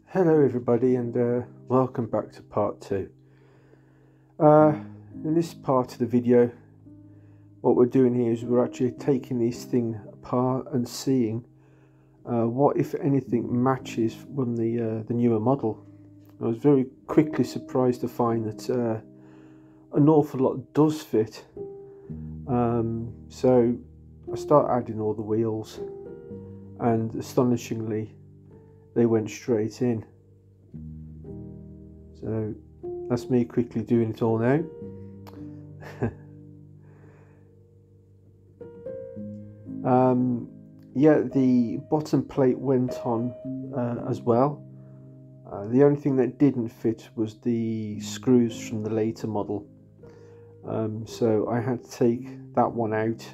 Hello everybody, and welcome back to part 2. In this part of the video, what we're doing here is we're actually taking this thing apart and seeing what, if anything, matches from the newer model. I was very quickly surprised to find that an awful lot does fit. So I start adding all the wheels, and astonishingly they went straight in. So that's me quickly doing it all now. Yeah, the bottom plate went on as well. The only thing that didn't fit was the screws from the later model. So I had to take that one out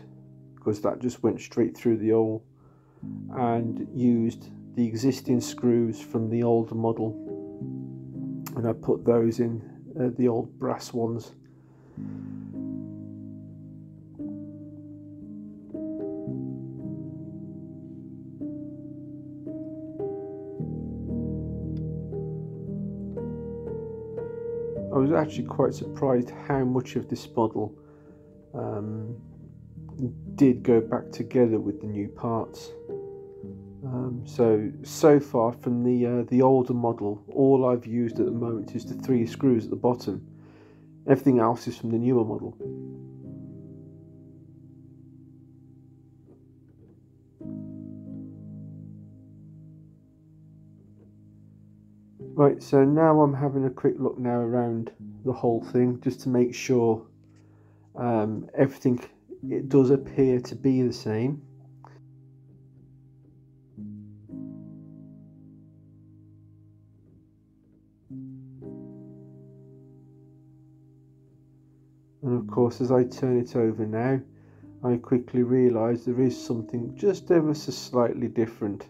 because that just went straight through the hole, and used the existing screws from the older model, and I put those in, the old brass ones. I was actually quite surprised how much of this model did go back together with the new parts. So far from the older model, all I've used at the moment is the 3 screws at the bottom. Everything else is from the newer model. Right, so now I'm having a quick look now around the whole thing, just to make sure everything, it does appear to be the same. And of course, as I turn it over now, I quickly realise there is something just ever so slightly different.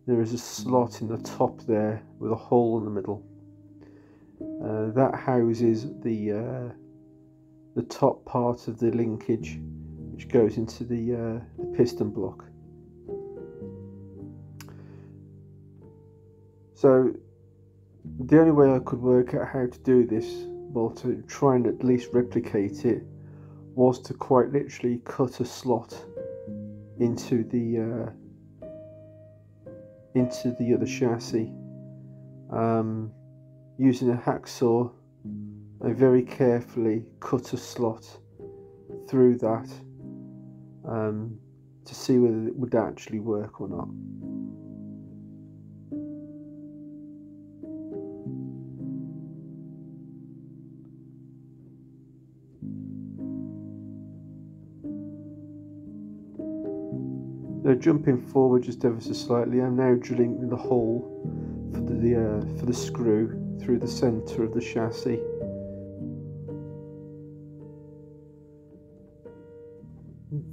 There is a slot in the top there with a hole in the middle. That houses the top part of the linkage, which goes into the piston block. So the only way I could work out how to do this, well, to try and at least replicate it, was to quite literally cut a slot into the other chassis. Using a hacksaw, I very carefully cut a slot through that to see whether it would actually work or not. So jumping forward just ever so slightly, I'm now drilling the hole for the screw through the centre of the chassis.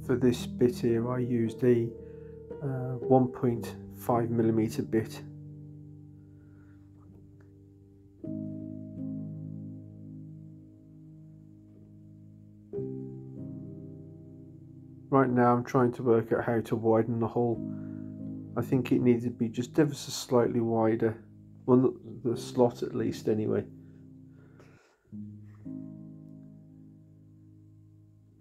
For this bit here, I used a 1.5mm bit. Right now I'm trying to work out how to widen the hole. I think it needs to be just ever so slightly wider. Well, the slot at least anyway.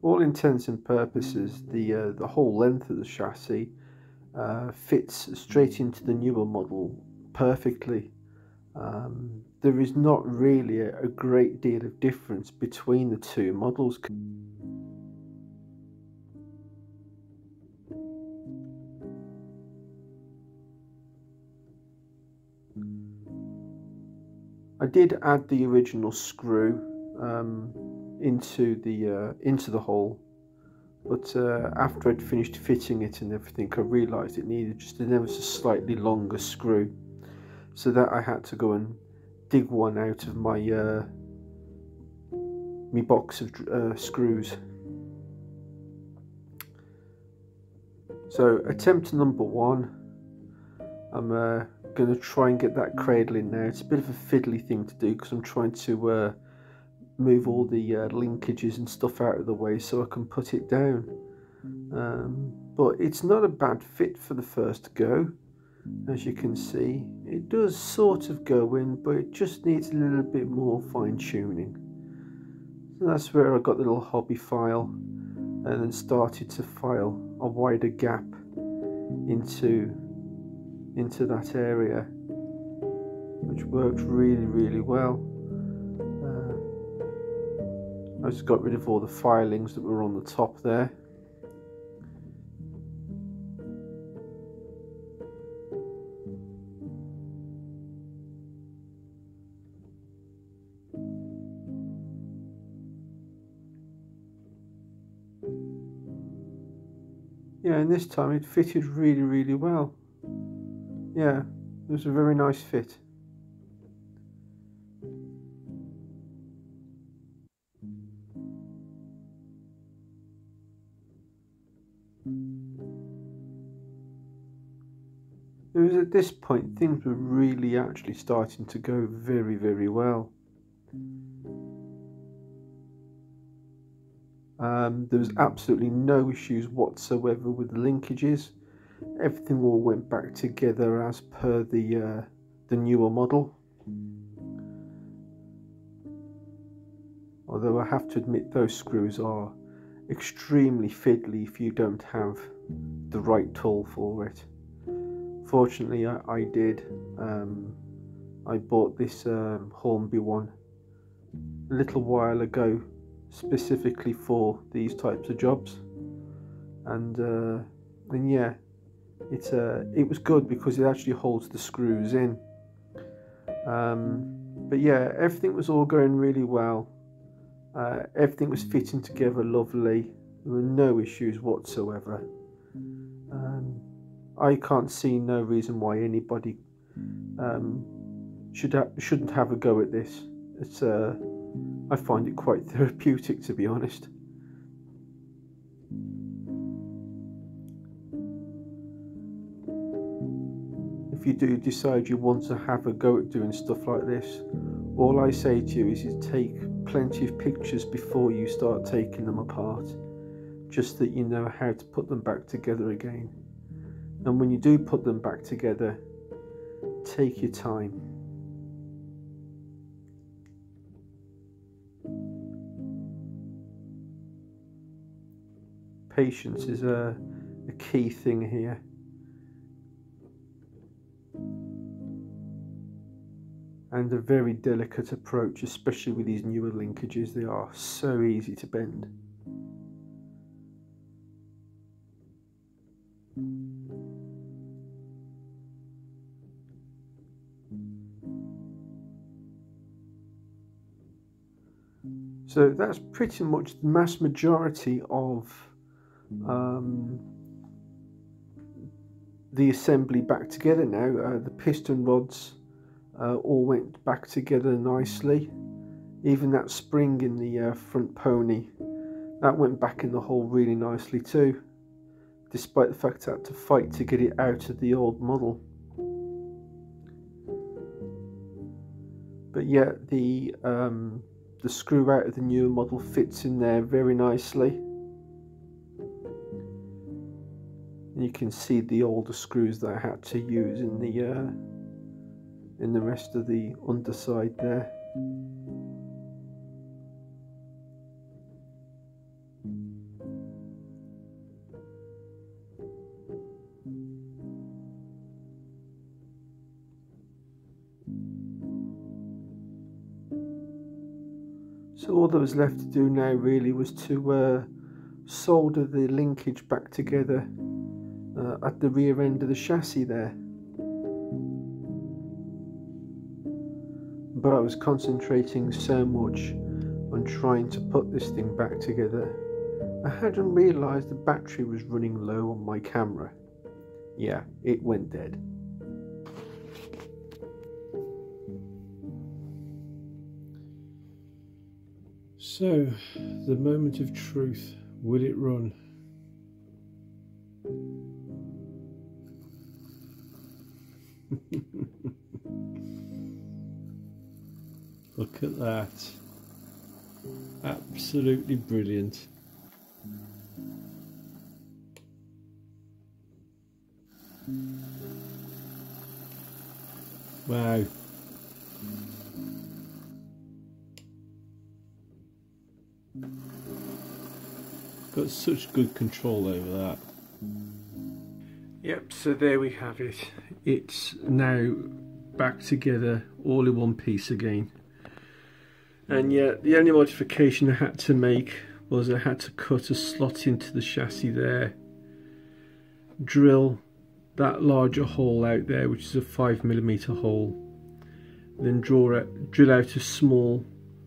All intents and purposes, the whole length of the chassis fits straight into the newer model perfectly. There is not really a great deal of difference between the two models. I did add the original screw into the hole, but after I'd finished fitting it and everything, I realised it needed just an ever so slightly longer screw, so that I had to go and dig one out of my box of screws. So attempt number 1, I'm going to try and get that cradle in now. It's a bit of a fiddly thing to do because I'm trying to move all the linkages and stuff out of the way so I can put it down. but it's not a bad fit for the first go. As you can see, it does sort of go in, but it just needs a little bit more fine-tuning. So that's where I got the little hobby file and then started to file a wider gap into that area, which worked really well. I just got rid of all the filings that were on the top there. Yeah, and this time it fitted really well. Yeah, it was a very nice fit. It was at this point things were really actually starting to go very well. There was absolutely no issues whatsoever with the linkages. Everything all went back together as per the newer model. Although I have to admit those screws are extremely fiddly if you don't have the right tool for it. Fortunately I did. I bought this Hornby one a little while ago specifically for these types of jobs, and yeah, it was good because it actually holds the screws in. But yeah, everything was all going really well. Everything was fitting together lovely. There were no issues whatsoever. I can't see no reason why anybody shouldn't have a go at this. It's I find it quite therapeutic, to be honest. If you do decide you want to have a go at doing stuff like this, all I say to you is take plenty of pictures before you start taking them apart, just that you know how to put them back together again. And when you do put them back together, take your time. Patience is a key thing here. And a very delicate approach, especially with these newer linkages. They are so easy to bend. So that's pretty much the mass majority of the assembly back together now. The piston rods all went back together nicely. Even that spring in the front pony, that went back in the hole really nicely too, despite the fact I had to fight to get it out of the old model. But yeah, the screw out of the newer model fits in there very nicely. And you can see the older screws that I had to use in the rest of the underside there. So all that was left to do now really was to solder the linkage back together at the rear end of the chassis there. But I was concentrating so much on trying to put this thing back together, I hadn't realised the battery was running low on my camera. Yeah, it went dead. So, the moment of truth, will it run? Look at that. Absolutely brilliant. Wow. Got such good control over that. Yep, so there we have it. It's now back together all in one piece again. And yeah, the only modification I had to make was I had to cut a slot into the chassis there, drill that larger hole out there, which is a 5mm hole, then drill out a small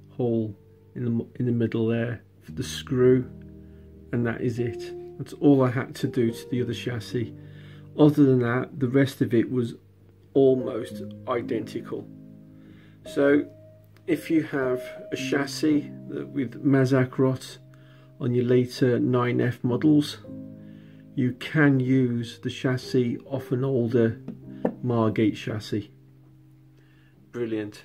hole in the middle there for the screw, and that is it. That's all I had to do to the other chassis. Other than that, the rest of it was almost identical. So if you have a chassis with mazak rot on your later 9F models, you can use the chassis off an older Margate chassis. Brilliant.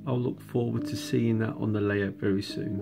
I'll look forward to seeing that on the layout very soon.